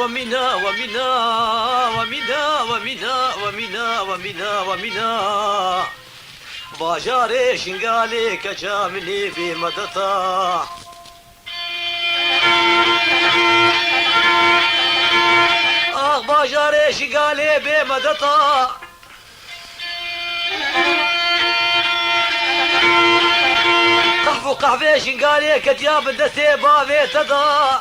ومنا ومنا ومنا ومنا ومنا ومنا ومنا باجاري شنقالي كجامني في مدتا باجاري شنقالي بمدتا قحفو قحفي شنقالي كتياب دسي بافي تدا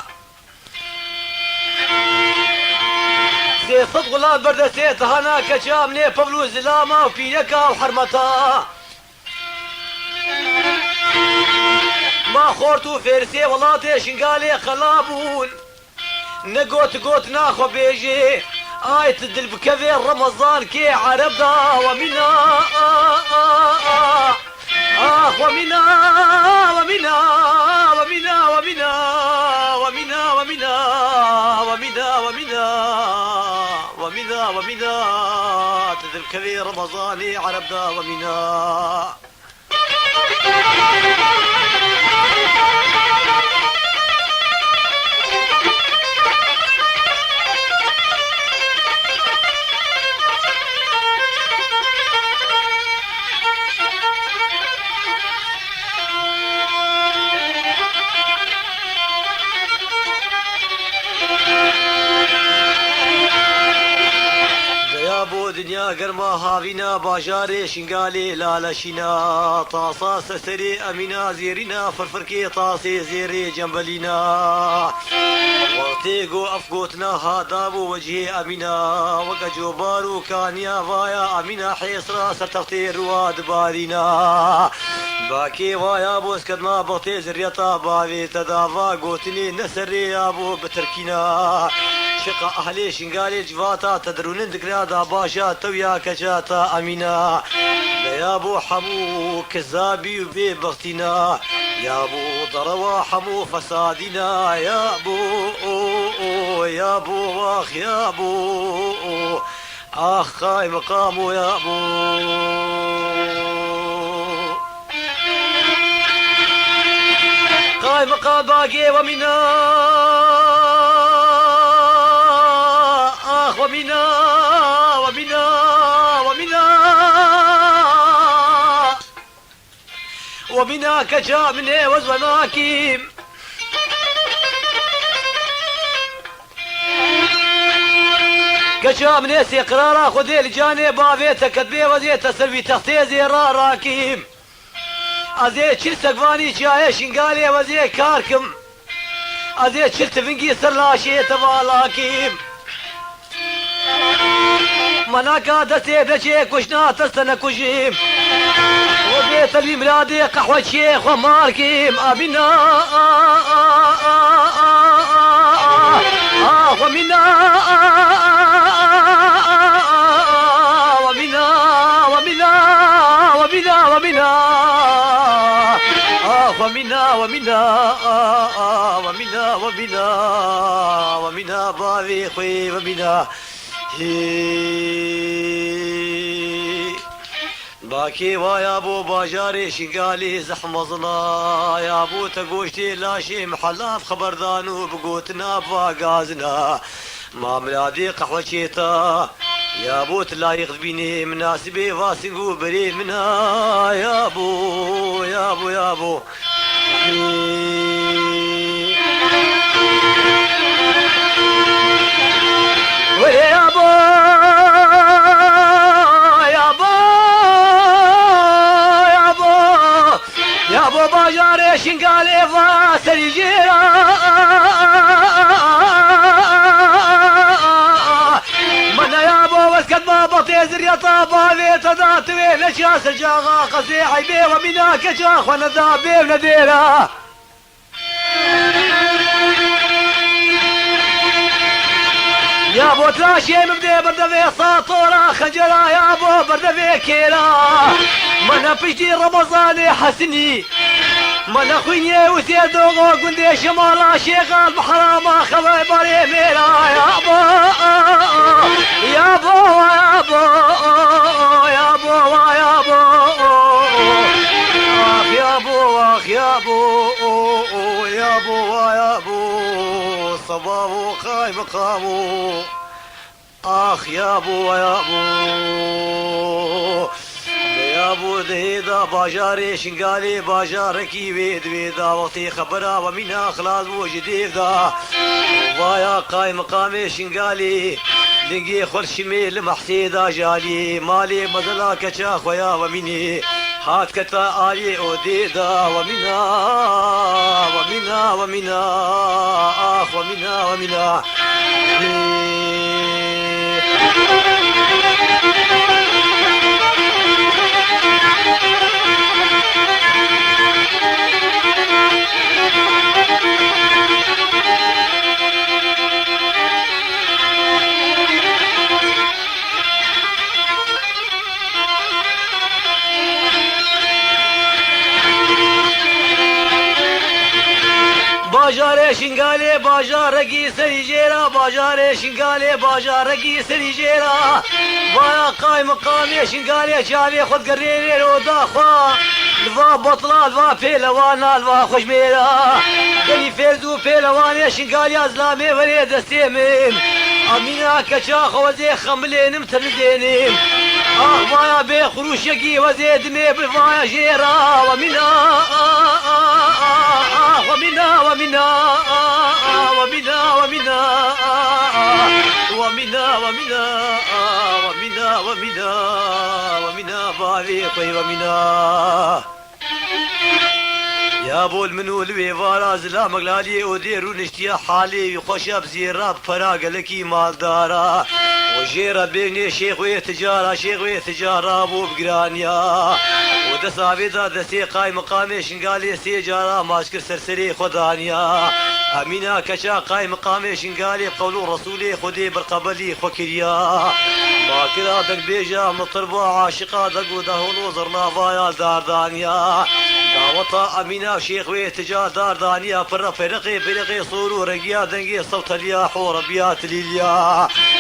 سي صدق لا بردسي تهانا كجامني ببلو زلاما وفينكا وحرمتا ما خورتو فيرسي ولاتي شنقالي خلابون نقوت قوت ناخو بيجي آيت الدل بكذي رمضان كي عربدا ومنا ومنا ومنا ومنا ومنا ومنا ومنا ومنا ومنا ومنا ومنا تدل بكذي رمضاني عربدا ومنا دنيا قرما هاوينا باجاري شنقالي لالشينا طاسا سسري امينا زيرينا فرفركي طاسي زيري جنبلينا وقتيقو افقوتنا هادابو وجهي امينا وقجو بارو كانيا وايا امينا حيسرا ستغتي رواد بارينا باكي وايا بوسكدنا بغتي زريطا باوي تدافا قوتني نسري ابو بتركينا شقا اهلي شنقالي جواتا تدرون دقرادا باشا تويا كجاتا امينا يا ابو حمو كذابي وبي بغتنا يا ابو ضروا حمو فسادنا يا ابو يا ابو واخ يا ابو اخ خاي مقامو يا ابو قاي مقام باقي ومنا ومنا ومنا ومنا ومنا كجامني وزناكيم كجامني سيقرارا خذي الجاني بافيتا كدبي وزيتا سلبي تختي زيرا راكيم ازي چل سقفاني جاي شنقالي وزي كاركم ازي چل تفنقي سرلاشي تبالاكيم مناكا دسي بلشي كشنا تستنى كجيم وبيت اللي ميلادي قحوة شيخ وماركيم أبنا ومنا ومنا ومنا ومنا ومنا ومنا ومنا ومنا ومنا ومنا بابي خوي ومنا باكي ويا ابو باجاري شنقالي زحمزنا يا ابو تقوشتي لاشي محلاف خبردانو بقوتنا باقازنا ما ملادي قحوة شيتا يا ابو تلايق بيني مناسبي واسقو بري منها يا ابو يا ابو يا ابو ويا ابو يا ابو يا ابو يا ابو باجاري شنقالي فاسري جيرا من يا ابو واسكت ما بطيزر يا طابا بيت ذاتوي لشاس الجاغا قصي عيبي ومناك جاخ ونذابي ونديرا يا ابو تلاشي مبدي بردفي ساطورة خنجرة يا ابو بردفي كيرا من فجدي رمضاني حسني من اخويني وسيدو قندي شمالا شيخال بحرامة خبر بري ميرا يا ابو يا ابو يا ابو يا ابو يا ابو يا ابو يا ابو يا ابو يا ابو صبابو قاي مقامو آخ يا بو يا بو يا بو دهيدا باجاري شنقالي باجاركي بيد بيدا وقتي خبرا ومنها خلاص بو جديد دا ويا قاي مقامي شنقالي لقي خرشمي لمحسيدا جالي مالي مزلا كشاخ ويا ومني هات كتا آلي أوديدا ومنا ومنا ومنا آخ ومنا ومنا باجار شنگاله باجارگی سری جیرا باجار شنگاله باجارگی سری جیرا وایا قای مقامی شنگاله چاوی خود گریری رو داخوا لوا بطلا لوا پیلوانا لوا خوشمیرا گلی فرزو پیلوانی شنگالی ازلامی وری دستیمیم امینا کچا خوزی خملینم تردینیم آه وایا بی خروشگی وزیدمی بوایا جیرا ومنا ومنا ومنا ومنا ومنا ومنا ومنا ومنا ومنا ومنا باريقي ومنا يا بول منو لوي فاراز لا مغلالي وديرو نشتيا حالي خوشا بزيرا فراغ لكي مالدارا وجيرا بيني شيخ ويتجارة شيخ ويتجارة ابو بقرانيا ودسا بيدا دسي قاي مقامي شنقالي سيجارة ماشكر سرسري خدانيا امينا كشا قاي مقامي شنقالي قولو رسولي خدي برقبلي خوكريا باكرا دق بيجا مطربا عاشقا دقو دهولو زرنا فايا داردانيا دعوتا امينا شيخ ويتجا داردانيا فرقي برقي صورو رقيا دنقي صوت الياح وربيات ليليا